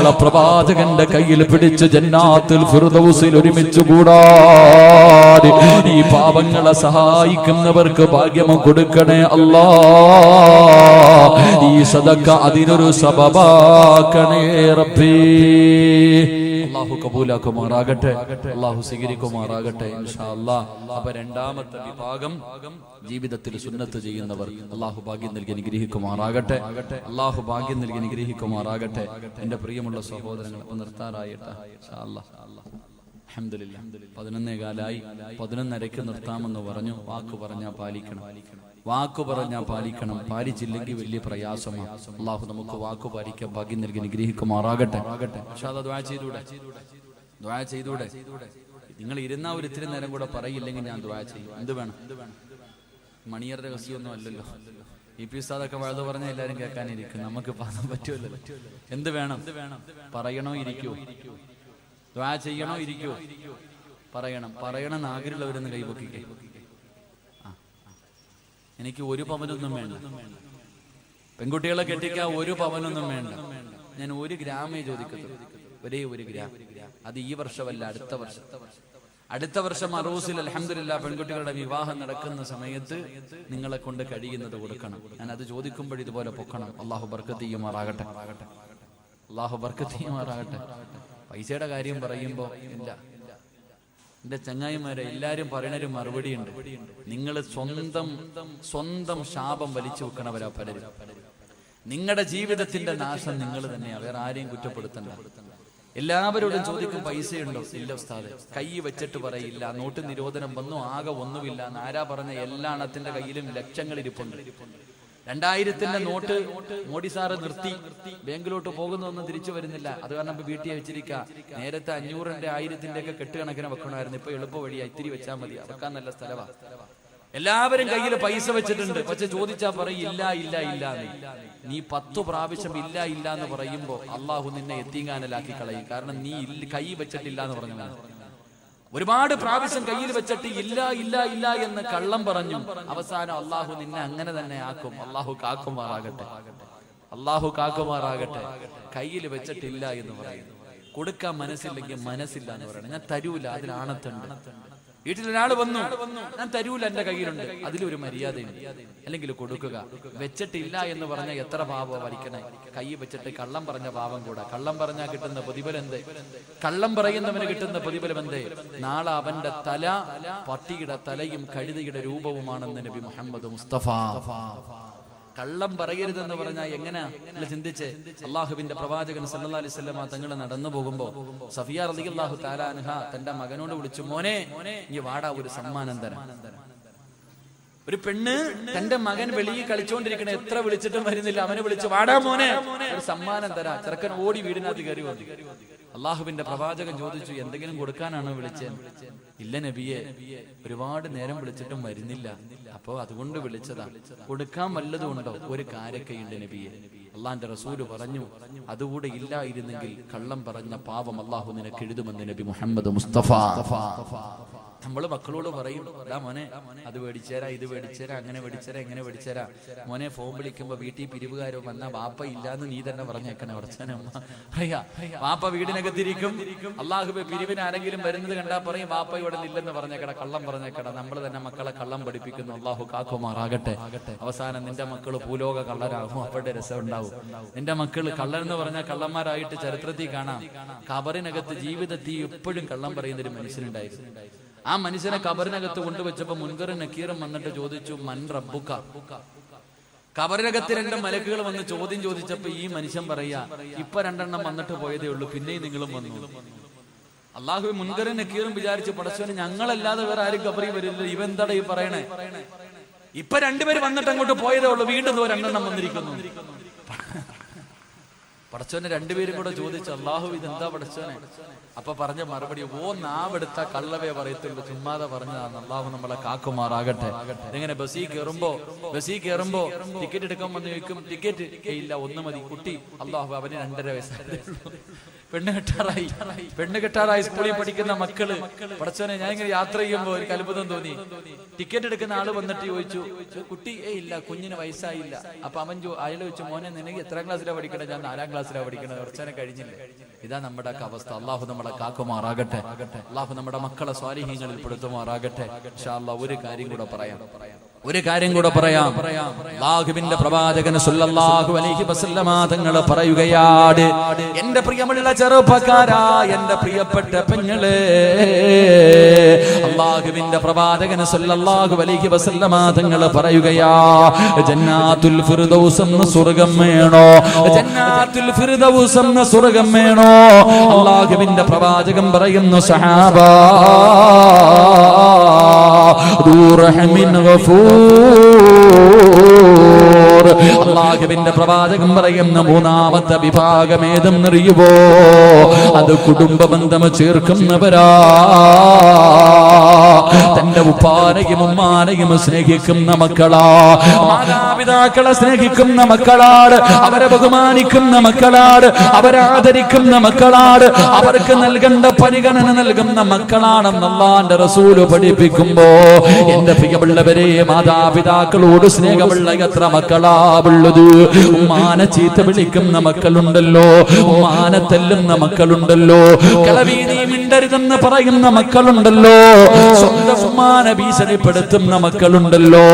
നാളെ പ്രവാചകന്റെ കയ്യിൽ പിടിച്ച് ജന്നാത്തുൽ ഫിർദൗസിൽ ഒരുമിച്ച് കൂടാ. ഈ പാപങ്ങളെ സഹായിക്കുന്നവർക്ക് ഭാഗ്യം കൊടുക്കണേ അല്ലാ. ഈ സദഖ അതിനൊരു സബബാക്കണേ റബ്ബേ. അല്ലാഹു കബൂലാക്കുമാറാകട്ടെ, അല്ലാഹു സ്വീകരിക്കുമാറാകട്ടെ ഇൻഷാ അല്ലാഹ്. അപ്പോൾ രണ്ടാമത്തെ വിഭാഗം ജീവിതത്തിൽ സുന്നത്ത് ചെയ്യുന്നവർ. അല്ലാഹു ഭാഗ്യം നൽകി അനുഗ്രഹിക്കുമാറാകട്ടെ, അല്ലാഹു ഭാഗ്യം നൽകി അനുഗ്രഹിക്കുമാറാകട്ടെ. എൻ്റെ പ്രിയമുള്ള സഹോദരങ്ങൾ, അപ്പോൾ നിർത്താറായിട്ടാ ഇൻഷാ അല്ലാഹ്. അൽഹംദുലില്ലാഹ് 11:15 11:30 നിർത്താമെന്ന് പറഞ്ഞു. വാക്ക് പറഞ്ഞാൽ പാലിക്കണം, വാക്ക് പറഞ്ഞാൽ പാലിക്കണം. പാലിച്ചില്ലെങ്കിൽ വലിയ പ്രയാസമാണ്. അല്ലാഹു നമുക്ക് വാക്ക് പാലിക്കാൻ ഭാഗ്യം നൽകി അനുഗ്രഹിക്കുമാറാകട്ടെ. ദുആ ചെയ്തൂടെ? ദുആ ചെയ്തൂടെ? നിങ്ങൾ ഇരുന്ന ഒരു ഇത്തിരി നേരം കൂടെ പറയില്ലെങ്കിൽ ഞാൻ ദുആ ചെയ്യും. എന്ത് വേണം? മണിയർ രഹസ്യമൊന്നും അല്ലല്ലോ. EP ഉസ്താദൊക്കെ വഴുതു പറഞ്ഞാൽ എല്ലാവരും കേൾക്കാനിരിക്കും. നമുക്ക് പറയാൻ പറ്റുമല്ലോ. എന്ത് വേണം? പറയണോ ഇരിക്കൂ? ദുആ ചെയ്യണോ ഇരിക്കൂ? പറയണം. പറയണം ആഗ്രഹമുള്ളവരെന്ന് കൈപൊക്കിക്കേ. എനിക്ക് 1 പവനൊന്നും വേണ്ട. പെൺകുട്ടികളെ കെട്ടിക്കാൻ 1 പവനൊന്നും വേണ്ട. ഞാൻ 1 ഗ്രാമേ ചോദിക്കത്തുള്ളൂ. ഒരേ 1 ഗ്രാം. അത് ഈ വർഷമല്ല, അടുത്ത വർഷം. അടുത്ത വർഷം അറൂസിൽ അൽഹംദുലില്ലാഹ് പെൺകുട്ടികളുടെ വിവാഹം നടക്കുന്ന സമയത്ത് നിങ്ങളെ കൊണ്ട് കഴിയുന്നത് കൊടുക്കണം. ഞാൻ അത് ചോദിക്കുമ്പോൾ ഇതുപോലെ പൊക്കണം. അല്ലാഹു ബർക്കത്ത് ചെയ്യുമാറാകട്ടെ, അല്ലാഹു ബർക്കത്ത് ചെയ്യുമാറാകട്ടെ. പൈസയുടെ കാര്യം പറയുമ്പോ ഇല്ല, എന്റെ ചങ്ങായിമാരെ എല്ലാരും പറയണൊരു മറുപടി ഉണ്ട്. നിങ്ങൾ സ്വന്തം ശാപം വലിച്ചു വെക്കണവരാ പലരും. നിങ്ങളുടെ ജീവിതത്തിന്റെ നാശം നിങ്ങൾ തന്നെയാ, വേറെ ആരെയും കുറ്റപ്പെടുത്തണ്ട. എല്ലാവരോടും ചോദിക്കും പൈസയുണ്ടോ? ഇല്ല ഉസ്താദെ. കൈ വെച്ചിട്ട് പറയില്ല. നോട്ട് നിരോധനം വന്നു, ആകെ ഒന്നുമില്ല. ആരാ പറഞ്ഞ? എല്ലാ എണ്ണത്തിന്റെ കയ്യിലും ലക്ഷങ്ങൾ ഇരിപ്പുണ്ട്. 2000-ന്റെ നോട്ട് മോഡി സാറ് നിർത്തി. ബാങ്കിലോട്ട് പോകുന്നൊന്നും തിരിച്ചു വരുന്നില്ല. അത് കാരണം ഇപ്പൊ വീട്ടിൽ വെച്ചിരിക്കുക. നേരത്തെ 500-ന്റെ 1000-ന്റെ ഒക്കെ കെട്ടുകണക്കിന് വെക്കണമായിരുന്നു. ഇപ്പൊ എളുപ്പ വഴിയാ, ഇത്തിരി വെച്ചാൽ മതി. വെക്കാൻ നല്ല സ്ഥലമാണ്. എല്ലാവരും കയ്യിൽ പൈസ വെച്ചിട്ടുണ്ട്. പക്ഷെ ചോദിച്ചാ പറയും ഇല്ല ഇല്ല ഇല്ല. നീ 10 പ്രാവശ്യം ഇല്ല ഇല്ല എന്ന് പറയുമ്പോ അള്ളാഹു നിന്നെ എത്തിങ്ങാനലാക്കി കളയും. കാരണം നീ കൈ വെച്ചിട്ടില്ല എന്ന് പറഞ്ഞു. ഒരുപാട് പ്രാവശ്യം കയ്യിൽ വെച്ചിട്ട് ഇല്ല ഇല്ല ഇല്ല എന്ന് കള്ളം പറഞ്ഞു. അവസാനം അള്ളാഹു നിന്നെ അങ്ങനെ തന്നെ ആക്കും. അള്ളാഹു കാക്കുമാറാകട്ടെ, അള്ളാഹു കാക്കുമാറാകട്ടെ. കയ്യിൽ വെച്ചിട്ടില്ല എന്ന് പറയുന്നു. കൊടുക്കാൻ മനസ്സില്ലെങ്കിൽ മനസ്സില്ല എന്ന് പറയണം. ഞാൻ തരൂല, അതിലാണത്തുണ്ട്. വീട്ടിലൊരാൾ വന്നു, ഞാൻ തരൂല, എന്റെ കയ്യിലുണ്ട്, അതിലൊരു മര്യാദയുണ്ട്. അല്ലെങ്കിൽ കൊടുക്കുക. വെച്ചിട്ടില്ല എന്ന് പറഞ്ഞാൽ എത്ര പാപം വലിക്കണേ. കൈ വെച്ചിട്ട് കള്ളം പറഞ്ഞ പാപം കൂടെ. കള്ളം പറഞ്ഞാൽ കിട്ടുന്ന പ്രതിഫലം എന്തേ? കള്ളം പറയുന്നവന് കിട്ടുന്ന പ്രതിഫലം എന്തേ? നാളെ അവന്റെ തല പട്ടിയുടെ തലയും കഴുതയുടെ രൂപവുമാണെന്ന് നബി മുഹമ്മദ് മുസ്തഫ. കള്ളം പറയരുതെന്ന് പറഞ്ഞാൽ എങ്ങനെയാ ചിന്തിച്ച്? അള്ളാഹുവിന്റെ പ്രവാചകൻ സല്ലല്ലാഹു അലൈഹി വസല്ലം തങ്ങൾ നടന്നു പോകുമ്പോ സഫിയ റളിയല്ലാഹു തആല അൻഹ തന്റെ മകനോട് വിളിച്ചു, മോനെ ഈ വാടാ, ഒരു സമ്മാനം തരാം. ഒരു പെണ്ണ് തന്റെ മകൻ വെളിയിൽ കളിച്ചോണ്ടിരിക്കണ, എത്ര വിളിച്ചിട്ടും വരുന്നില്ല. അവനെ വിളിച്ചു, വാടാ മോനെ, ഒരു സമ്മാനം തരാം. ചെറുക്കൻ ഓടി വീടിനകത്ത് കയറി വന്നു. അള്ളാഹുവിന്റെ പ്രവാചകൻ ചോദിച്ചു, എന്തെങ്കിലും കൊടുക്കാനാണോ വിളിച്ചത്? ഇല്ല നബിയെ, ഒരുപാട് നേരം വിളിച്ചിട്ടും വരുന്നില്ല, അപ്പോ അതുകൊണ്ട് വിളിച്ചതാ. കൊടുക്കാൻ വല്ലതും ഉണ്ടോ? ഒരു കാരക്കയുണ്ട് നബിയെ. അള്ളാന്റെ റസൂല് പറഞ്ഞു, അതുകൂടെ ഇല്ലായിരുന്നെങ്കിൽ കള്ളം പറഞ്ഞ പാപം അള്ളാഹു നിനക്ക് എഴുതുമെന്ന് നബി മുഹമ്മദ് മുസ്തഫ. നമ്മള് മക്കളോട് പറയും, മോനെ അത് മേടിച്ചേരാ, ഇത് മേടിച്ചേരാ, അങ്ങനെ മേടിച്ചേരാ, എങ്ങനെ മേടിച്ചേരാ. മോനെ ഫോൺ വിളിക്കുമ്പോ വീട്ടിൽ പിരിവുകാരോ വന്നാ വാപ്പ ഇല്ലാന്ന് നീ തന്നെ പറഞ്ഞേക്കണേ. ഉടച്ചനമ്മ പറയാ, വാപ്പ വീടിനകത്തിരിക്കും. അള്ളാഹുബെ പിരിവിന് ആരെങ്കിലും വരുന്നത് കണ്ടാ പറയും, വാപ്പ ഇവിടെ ഇല്ലെന്ന് പറഞ്ഞേക്കട, കള്ളം പറഞ്ഞേക്കട. നമ്മൾ തന്നെ മക്കളെ കള്ളം പഠിപ്പിക്കുന്നു. അള്ളാഹു കാക്കുമാറാകട്ടെ. അവസാനം നിന്റെ മക്കള് ഭൂലോക കള്ളരാകും. അവരുടെ രസം ഉണ്ടാവും. നിന്റെ മക്കള് കള്ളരെന്ന് പറഞ്ഞാൽ കള്ളന്മാരായിട്ട് ചരിത്രത്തിൽ കാണാം. ഖബറിനകത്ത് ജീവിതത്തിൽ എപ്പോഴും കള്ളം പറയുന്നൊരു മനുഷ്യനുണ്ടായിരുന്നു. ആ മനുഷ്യനെ ഖബറിനകത്ത് കൊണ്ടുവച്ചപ്പോ മുൻകറും നക്കീറും വന്നിട്ട് ചോദിച്ചു, മൻ റബ്ബുക. ഖബറിനകത്ത് 2 മലക്കുകൾ വന്ന് ചോദ്യം ചോദിച്ചപ്പോ ഈ മനുഷ്യൻ പറയാ, ഇപ്പൊ 2 എണ്ണം വന്നിട്ട് പോയതേ ഉള്ളൂ, പിന്നെയും നിങ്ങളും വന്നു. അള്ളാഹു മുൻകറും നക്കീറും വിചാരിച്ചു, പടച്ചോനെ ഞങ്ങളല്ലാതെ വേറെ ആരും ഖബറി വരില്ല, ഇവെന്താടാ ഈ പറയണേ? ഇപ്പൊ 2 പേര് വന്നിട്ട് അങ്ങോട്ട് പോയതേ ഉള്ളൂ, വീണ്ടും 2 എണ്ണം വന്നിരിക്കുന്നു. പടച്ചോനെ 2 പേരും കൂടെ ചോദിച്ചു, അള്ളാഹു ഇതെന്താ പടച്ചോനെ? അപ്പൊ പറഞ്ഞ മറുപടി, നാവെടുത്ത കള്ളവേ പറയത്തുള്ളൂ, ചുമ്മാതെ പറഞ്ഞതാണ്. അള്ളാഹു നമ്മളെ കാക്കുമാറാകട്ടെ. ഇങ്ങനെ ബസ്സിൽ കയറുമ്പോ ടിക്കറ്റ് എടുക്കാൻ വന്ന് ചോദിക്കും, ടിക്കറ്റ് ഇല്ല, 1 മതി. കുട്ടി, അള്ളാഹു അവന് 2.5 വയസ്സായി. പെണ്ണ് കെട്ടാറായി സ്കൂളിൽ പഠിക്കുന്ന മക്കള്. പടച്ചോനെ, ഞാൻ ഇങ്ങനെ യാത്ര ചെയ്യുമ്പോ എനിക്ക് അത്ഭുതം തോന്നി. ടിക്കറ്റ് എടുക്കുന്ന ആള് വന്നിട്ട് ചോദിച്ചു, കുട്ടി ഇല്ല, കുഞ്ഞിന് വയസ്സായില്ല. അപ്പൊ അവൻ അയാൾ ചോദിച്ചു, മോനെ നിനക്ക് എത്രാം ക്ലാസ്സിലാണ് പഠിക്കണേ? ഞാൻ 4ാം ക്ലാസ് ക്ലാസ്സിലാണ് പഠിക്കുന്നത്, കുറച്ചേരം കഴിഞ്ഞില്ലേ. ഇതാ നമ്മുടെ അവസ്ഥ. അള്ളാഹു നമ്മളെ കാക്കുമാറാകട്ടെ. അള്ളാഹു നമ്മുടെ മക്കളെ സ്വാലിഹീങ്ങളിൽ പെടുത്തുമാറാകട്ടെ. ഇൻഷാ അല്ലാഹ് ഒരു കാര്യം കൂടെ പറയാം. അല്ലാഹുവിന്റെ പ്രവാചകൻ സല്ലല്ലാഹു അലൈഹി വസല്ലമ തങ്ങൾ പറയുകയാണ്, എന്റെ പ്രിയമുള്ള ചെറുപ്പക്കാരാ, എന്റെ പ്രിയപ്പെട്ട പെങ്ങളെ, അല്ലാഹുവിന്റെ പ്രവാചകൻ സല്ലല്ലാഹു അലൈഹി വസല്ലമ തങ്ങൾ പറയുകയാ, ജന്നാത്തുൽ ഫിർദൗസ് എന്ന സ്വർഗ്ഗം വേണോ? ജന്നാത്തുൽ ഫിർദൗസ് എന്ന സ്വർഗ്ഗം വേണോ? അല്ലാഹുവിന്റെ പ്രവാചകൻ പറയുന്നു, സഹാബാ ദൂറഹമിൻ ഗഫൂർ. അല്ലാഹുവിന്റെ പ്രവാചകൻ പറയുന്ന മൂന്നാമത്തെ വിഭാഗം ഏതെന്നറിയുവോ? അത് കുടുംബ ബന്ധം ചേർക്കുന്നവരാ. തന്റെ ഉപ്പാനെയും ഉമ്മാനെയും സ്നേഹിക്കുന്ന മക്കളാ, മാതാപിതാക്കളെ സ്നേഹിക്കുന്ന മക്കളാണ്, അവരെ ബഹുമാനിക്കുന്ന മക്കളാണ്, അവരെ ആദരിക്കുന്ന മക്കളാണ്, അവർക്ക് നൽകേണ്ട പരിഗണന നൽകുന്ന മക്കളാണെന്ന് അല്ലാഹുവിന്റെ റസൂല് പഠിപ്പിക്കുമ്പോ, എന്റെ പ്രിയമുള്ളവരെ, മാതാപിതാക്കളോട് സ്നേഹമുള്ള എത്ര മക്കളാ ഉള്ളത്? ഉമ്മാനെ ചീത്ത വിളിക്കുന്ന മക്കളുണ്ടല്ലോ, ഉമ്മാനെ തല്ലുന്ന മക്കളുണ്ടല്ലോ, കിളവി നീ മിണ്ടരുതെന്ന് പറയുന്ന മക്കളുണ്ടല്ലോ, സ്വന്തം ഉമ്മാനെ ഭീഷണിപ്പെടുത്തുന്ന മക്കളുണ്ടല്ലോ,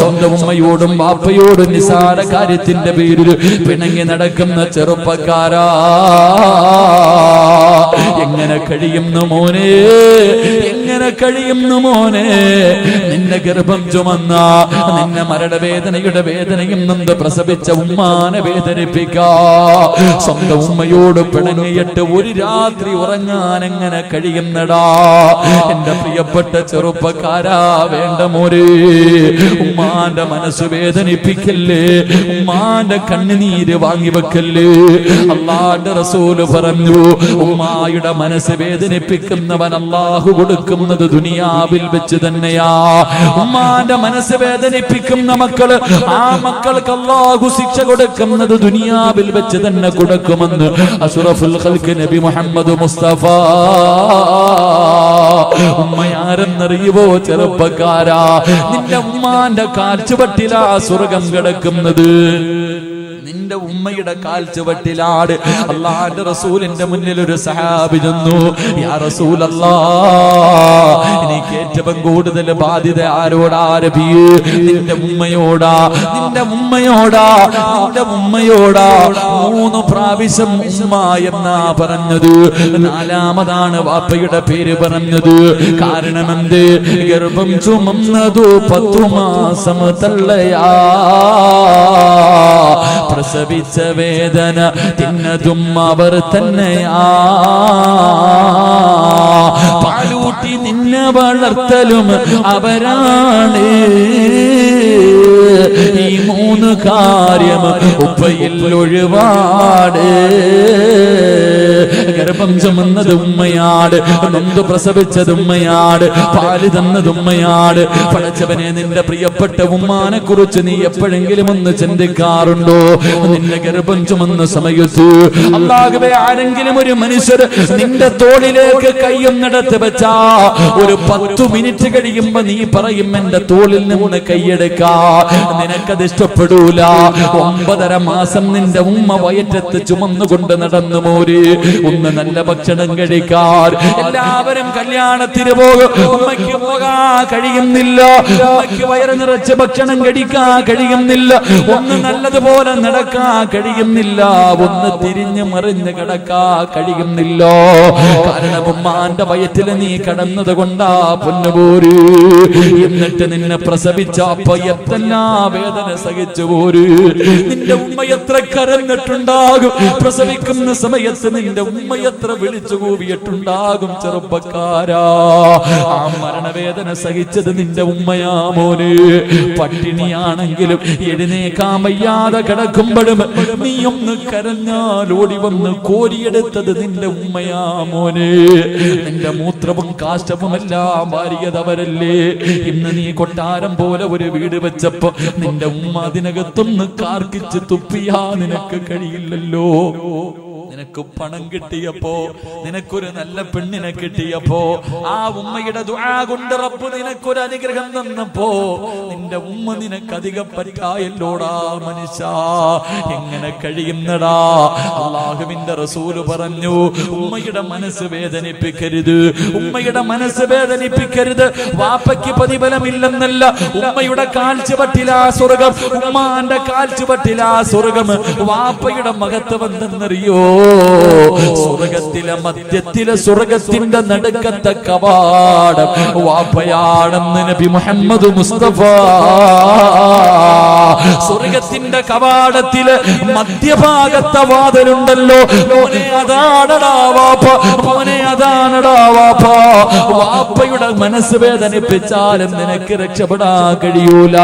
സ്വന്തം ഉമ്മയോടും വാപ്പയോടും നിസാര കാര്യത്തിന്റെ പേരിൽ പിണങ്ങി നടക്കുന്ന ചെറുപ്പക്കാരാ, എങ്ങനെ കഴിയുന്നു മോനെ? എങ്ങനെ കഴിയുന്നു മോനെ? നിന്നെ ഗർഭം ചുമന്ന, നിന്നെ മരണവേദനയുടെ വേദനയും നൊന്ത് പ്രസവിച്ച ഉമ്മാനെ വേദനിപ്പിക്കാ, സ്വന്തം ഉമ്മയോട് പിണങ്ങിയിട്ട് ഒരു രാത്രി ഉറങ്ങാൻ എങ്ങനെ കഴിയുന്നടാ? എന്റെ പ്രിയപ്പെട്ട ചെറുപ്പക്കാരാ, വേണ്ട മോരെ, ഉമ്മാന്റെ മനസ്സ് വേദനിപ്പിക്കല്ലേ, ഉമ്മാന്റെ കണ്ണുനീര് വാങ്ങിവെക്കല്ലേ. അല്ലാഹുവിന്റെ റസൂല് പറഞ്ഞു, ഉമ്മായുടെ മനസ്സ് വേദനിപ്പിക്കുന്നവൻ അല്ലാഹു കൊടുക്കുന്നത് ദുനിയാവിൽ വെച്ച് തന്നെയാ. ഉമ്മാന്റെ മനസ്സ് വേദനിപ്പിക്കുന്ന മക്കള്, ആ മക്കൾക്ക് അല്ലാഹു ശിക്ഷ കൊടുക്കുന്നത് ദുനിയാവിൽ വെച്ച് തന്നെ കൊടുക്കുമെന്ന് അഷ്റഫുൽ ഖൽഖ് നബി മുഹമ്മദ് മുസ്തഫ. ഉമ്മയാരെന്നറിയുവോ ചെറുപ്പക്കാരാ? നിന്റെ ഉമ്മാന്റെ കാൽച്ചുവട്ടിലാ സ്വർഗം കിടക്കുന്നത്. നിന്റെ ഉമ്മയുടെ കാൽച്ചുവട്ടിലാണ്. അല്ലാഹുവിന്റെ റസൂലിന്റെ മുന്നിൽ ഒരു സഹാബി ചെന്നു, യാ റസൂലല്ലാഹ്, എനിക്ക് ഏറ്റവും കൂടുതൽ ബാധ്യത ആരോടാ നബിയേ? നിന്റെ ഉമ്മയോടാ, നിന്റെ ഉമ്മയോടാ, നിന്റെ ഉമ്മയോടാ. 3 പ്രാവശ്യം ഉമ്മ എന്നാ പറഞ്ഞത്. 4മതാണ് വാപ്പയുടെ പേര് പറഞ്ഞത്. കാരണം എന്ത്? ഗർഭം ചുമന്നതു 10 മാസം തള്ളയാ, പ്രസവിച്ച വേദന തിന്നതും അവർ തന്നെയാ, പാലൂട്ടി നിന്നെ വളർത്തലും അവരാണ്. ഈ 3 കാര്യം ഉപ്പയിൽ ഒഴിവാട്. ഗർഭം ചുമന്നത് ഉമ്മയാട്, നൊന്ത് പ്രസവിച്ചത് ഉമ്മയാട്, പാല് തന്നത് ഉമ്മയാട്. പടച്ചവനെ, നിന്റെ പ്രിയപ്പെട്ട ഉമ്മാനെ കുറിച്ച് നീ എപ്പോഴെങ്കിലും ഒന്ന് ചിന്തിക്കാറുണ്ടോ? നിന്റെ ഗർഭം ചുമന്ന സമയത്ത് അല്ലാഹുവേ, ആരെങ്കിലും ഒരു മനുഷ്യർ നിന്റെ തോളിലേക്ക് കൈയൊന്നെടുത്ത് വെച്ചാ ഒരു 10 മിനിറ്റ് കഴിയുമ്പോ നീ പറയും, എന്റെ തോളിൽ നിന്ന് കൈയെടുക്കാ. നിനക്കത് ഇഷ്ടപ്പെടൂല. 9.5 മാസം നിന്റെ ഉമ്മ വയറ്റത്ത് ചുമന്നുകൊണ്ട് നടന്നു മോര്. ഒന്ന് നല്ല ഭക്ഷണം കഴിക്കാൻ എല്ലാവരും കല്യാണത്തിന് പോകും, ഉമ്മയ്ക്ക് പോകാൻ കഴിയുന്നില്ല. ഉമ്മയ്ക്ക് വയറ് നിറച്ച് ഭക്ഷണം കഴിക്കാൻ കഴിയുന്നില്ല. ഒന്ന് നല്ലതുപോലെ നടക്കാൻ കഴിയുന്നില്ല. ഒന്ന് തിരിഞ്ഞു മറിഞ്ഞ് കിടക്കാൻ കഴിയുന്നില്ല. കാരണം ഉമ്മാന്റെ വയറ്റിൽ നീ കടന്നത് കൊണ്ടാ പൊന്നുപോര്. എന്നിട്ട് നിന്നെ പ്രസവിച്ച അപ്പ എത്തല്ലാ വേദന സഹിച്ചു പോര്. നിന്റെ ഉമ്മ എത്ര കരഞ്ഞിട്ടുണ്ടാകും. പ്രസവിക്കുന്ന സമയത്ത് നിന്റെ ഉമ്മ എത്ര വിളിച്ചു കൂവിയിട്ടുണ്ടാകും. ചെറുപ്പക്കാരാ, ആ മരണവേദന സഹിച്ചത് നിന്റെ ഉമ്മയാ മോനെ. പട്ടിണിയാണെങ്കിലും എഴുന്നേക്കാൻ വയ്യാതെ കിടക്കുമ്പോഴും നീ ഒന്ന് കരഞ്ഞാൽ ഓടി വന്ന് കോരിയെടുത്തത് നിന്റെ ഉമ്മയാ മോനെ. നിന്റെ മൂത്രവും കാഷ്ടവും എല്ലാം വാരിയതവരല്ലേ. ഇന്ന് നീ കൊട്ടാരം പോലെ ഒരു വീട് വെച്ചപ്പോ നിന്റെ ഉമ്മ അതിനകത്തൊന്ന് കാർക്കിച്ച് തുപ്പിയാ നിനക്ക് കഴിയില്ലല്ലോ. നിനക്ക് പണം കിട്ടിയപ്പോ, നിനക്കൊരു നല്ല പെണ്ണിനെ കിട്ടിയപ്പോ, ആ ഉമ്മയുടെ ദുആ കൊണ്ട് റബ്ബ് നിനക്കൊരു അനുഗ്രഹം തന്നപ്പോ നിന്റെ ഉമ്മ നിനക്ക് അധികം പറ്റായല്ലോടാ മനുഷ്യ. എങ്ങനെ കഴിയുന്നടാ? അല്ലാഹുവിന്റെ റസൂല് പറഞ്ഞു, ഉമ്മയുടെ മനസ്സ് വേദനിപ്പിക്കരുത്, ഉമ്മയുടെ മനസ്സ് വേദനിപ്പിക്കരുത്. വാപ്പയ്ക്ക് പ്രതിഫലമില്ലെന്നല്ല, ഉമ്മയുടെ കാൽച്ചുവട്ടിലാ സ്വർഗം, ഉമ്മാന്റെ കാൽച്ചുവട്ടിലാ സ്വർഗം. വാപ്പയുടെ മഹത്വം എന്തെന്നറിയോ? സ്വർഗത്തിലെ മധ്യത്തിലെ സ്വർഗത്തിന്റെ നടുക്കത്തെ കവാടം വാപ്പയാണെന്ന് നബി മുഹമ്മദ് മുസ്തഫ. സ്വർഗത്തിന്റെ കവാടത്തില് മധ്യഭാഗത്തെ വാതിലുണ്ടല്ലോ, മോനെ അതാണടാ വാപ്പ, മോനെ അതാണടാ വാപ്പ. വാപ്പയുടെ മനസ്സ് വേദനിപ്പിച്ചാലും നിനക്ക് രക്ഷപ്പെടാൻ കഴിയൂല.